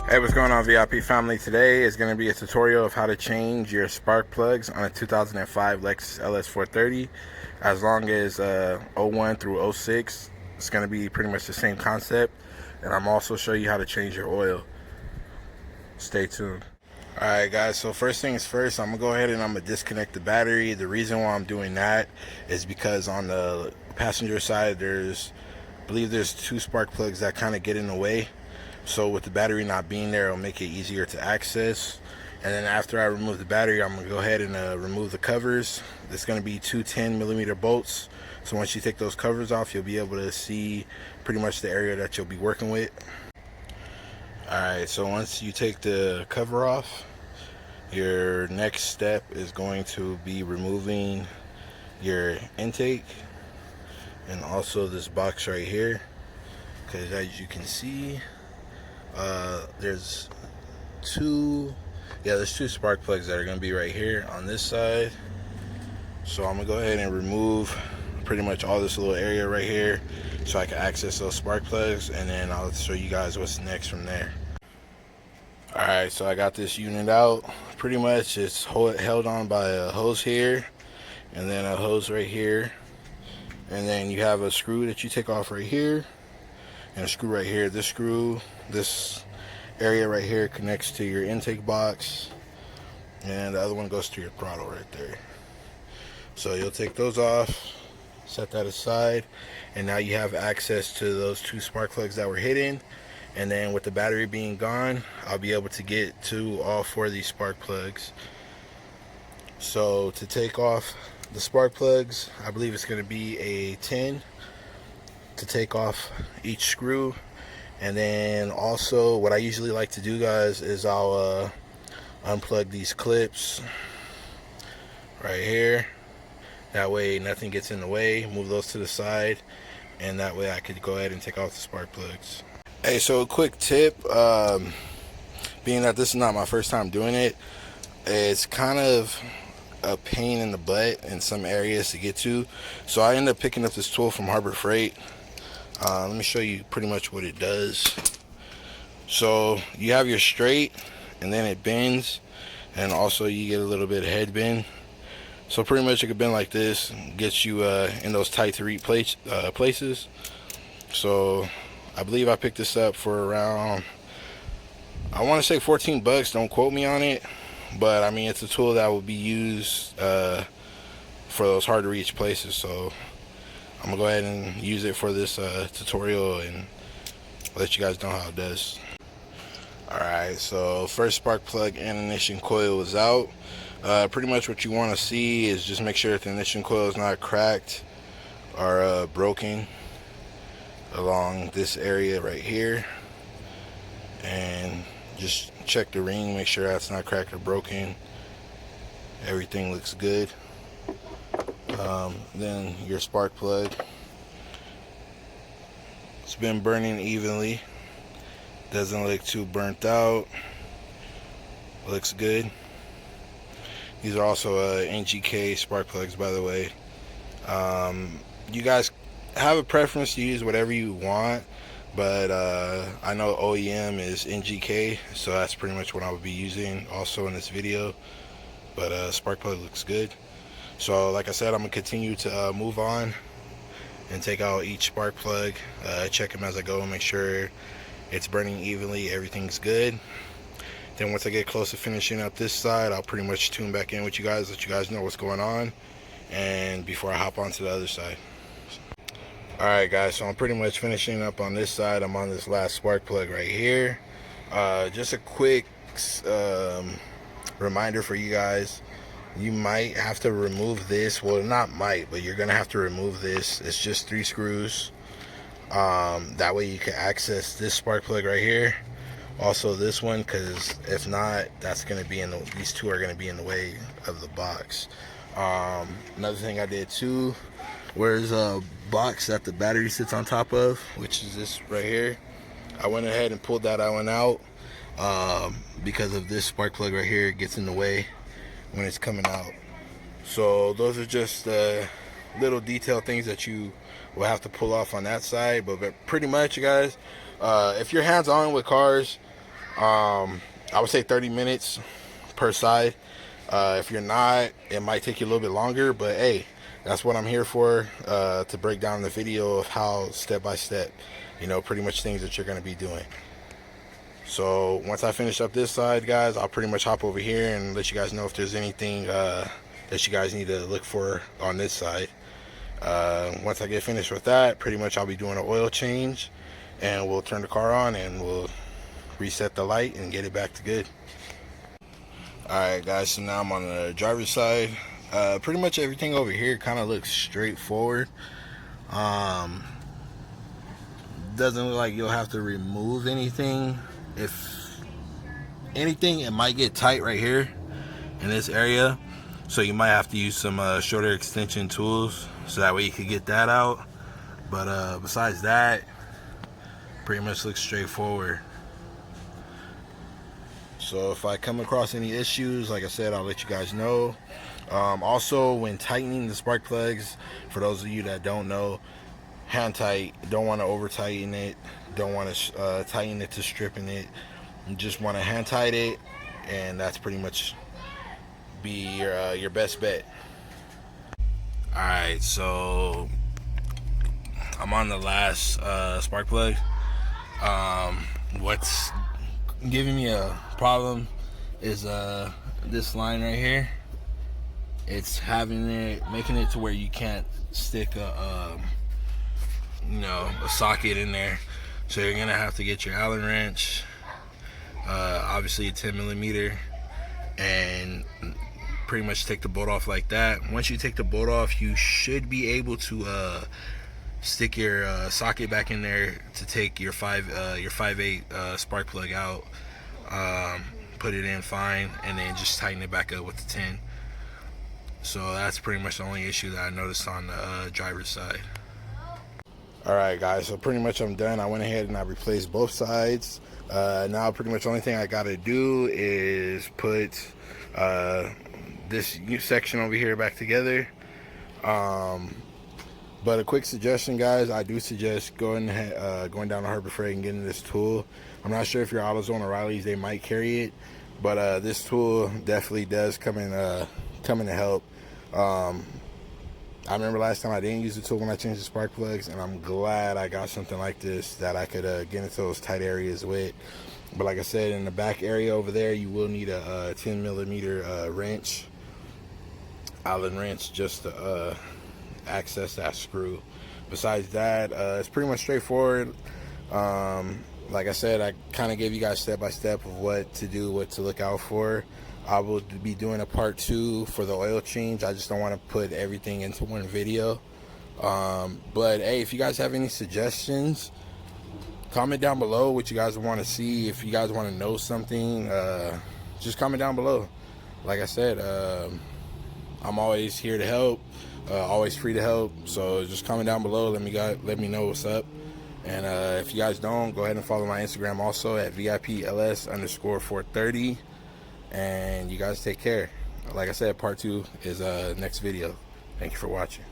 Hey, what's going on, VIP family? Today is going to be a tutorial of how to change your spark plugs on a 2005 Lexus LS430. As long as 01 through 06, it's going to be pretty much the same concept. And I'm also show you how to change your oil. Stay tuned. Alright guys, so first things first, I'm going to go ahead and I'm going to disconnect the battery. The reason why I'm doing that is because on the passenger side, I believe there's two spark plugs that kind of get in the way. So with the battery not being there, it'll make it easier to access. And then after I remove the battery, I'm going to go ahead and remove the covers. There's going to be two 10mm bolts. So once you take those covers off, you'll be able to see pretty much the area that you'll be working with. Alright, so once you take the cover off, your next step is going to be removing your intake and also this box right here, because as you can see, there's two spark plugs that are going to be right here on this side. So I'm going to go ahead and remove pretty much all this little area right here so I can access those spark plugs, and then I'll show you guys what's next from there. Alright, so I got this unit out. Pretty much it's held on by a hose here and then a hose right here, and then you have a screw that you take off right here and a screw right here. This area right here connects to your intake box, and the other one goes to your throttle right there. So you'll take those off, set that aside, and now you have access to those two spark plugs that were hidden. And then with the battery being gone, I'll be able to get to all four of these spark plugs. So to take off the spark plugs, I believe it's going to be a 10 to take off each screw. And then also what I usually like to do, guys, is I'll unplug these clips right here. That way nothing gets in the way. Move those to the side, and that way I could go ahead and take off the spark plugs. Hey, so a quick tip, being that this is not my first time doing it, it's kind of a pain in the butt in some areas to get to. So I end up picking up this tool from Harbor Freight. Let me show you pretty much what it does. So you have your straight, and then it bends, and also you get a little bit of head bend. So pretty much it could bend like this, gets you in those tight to reach places. So I believe I picked this up for around, I want to say 14 bucks. Don't quote me on it, but I mean, it's a tool that will be used for those hard to reach places. So I'm gonna go ahead and use it for this tutorial and let you guys know how it does. Alright, so first spark plug and ignition coil is out. Pretty much what you want to see is just make sure that the ignition coil is not cracked or broken along this area right here, and just check the ring, make sure that's not cracked or broken. Everything looks good. Then your spark plug, it's been burning evenly, doesn't look too burnt out, looks good. These are also NGK spark plugs, by the way. You guys have a preference to use whatever you want, but I know OEM is NGK, so that's pretty much what I would be using also in this video. But spark plug looks good. So like I said, I'm gonna continue to move on and take out each spark plug, check them as I go, make sure it's burning evenly, everything's good. Then once I get close to finishing up this side, I'll pretty much tune back in with you guys, let you guys know what's going on, and before I hop onto the other side. Alright guys, so I'm pretty much finishing up on this side. I'm on this last spark plug right here. Just a quick reminder for you guys, you might have to remove this. Well, not might, but you're gonna have to remove this. It's just 3 screws. That way you can access this spark plug right here, also this one, because if not, that's gonna be these two are gonna be in the way of the box. Another thing I did too, where's a box that the battery sits on top of, which is this right here, I went ahead and pulled that one out because of this spark plug right here. It gets in the way when it's coming out. So those are just little detail things that you will have to pull off on that side. But pretty much, you guys, if you're hands-on with cars, I would say 30 minutes per side. If you're not, it might take you a little bit longer, but hey, that's what I'm here for, to break down the video of how step by step, you know, pretty much things that you're going to be doing. So once I finish up this side, guys, I'll pretty much hop over here and let you guys know if there's anything that you guys need to look for on this side. Once I get finished with that, pretty much I'll be doing an oil change, and we'll turn the car on and we'll reset the light and get it back to good. Alright guys, so now I'm on the driver's side. Pretty much everything over here kind of looks straightforward. Doesn't look like you'll have to remove anything. If anything, it might get tight right here in this area, so you might have to use some shorter extension tools, so that way you could get that out. But besides that, pretty much looks straightforward. So if I come across any issues, like I said, I'll let you guys know. Also, when tightening the spark plugs, for those of you that don't know, hand tight. Don't want to over tighten it. Don't want to tighten it to stripping it. You just want to hand tight it, and that's pretty much be your best bet. Alright, so I'm on the last spark plug. What's giving me a problem is this line right here. It's making it to where you can't stick a socket in there, so you're gonna have to get your Allen wrench, obviously a 10mm, and pretty much take the bolt off like that. Once you take the bolt off, you should be able to stick your socket back in there to take your 5/8 spark plug out, put it in fine, and then just tighten it back up with the 10. So that's pretty much the only issue that I noticed on the driver's side. Alright guys, so pretty much I'm done. I went ahead and I replaced both sides. Now pretty much the only thing I gotta do is put this section over here back together. But a quick suggestion, guys, I do suggest going down to Harbor Freight and getting this tool. I'm not sure if your AutoZone or Riley's, they might carry it, but this tool definitely does come in to help. I remember last time I didn't use the tool when I changed the spark plugs, and I'm glad I got something like this that I could get into those tight areas with. But like I said, in the back area over there, you will need a 10mm wrench, Allen wrench, just to access that screw. Besides that, it's pretty much straightforward. Like I said, I kind of gave you guys step by step of what to do, what to look out for. I will be doing a part 2 for the oil change. I just don't want to put everything into one video. But hey, if you guys have any suggestions, comment down below what you guys want to see. If you guys want to know something, just comment down below. Like I said, I'm always here to help, always free to help. So just comment down below, let me know what's up. And if you guys don't, go ahead and follow my Instagram also at VIP LS_430. And you guys take care. Like I said, part 2 is next video. Thank you for watching.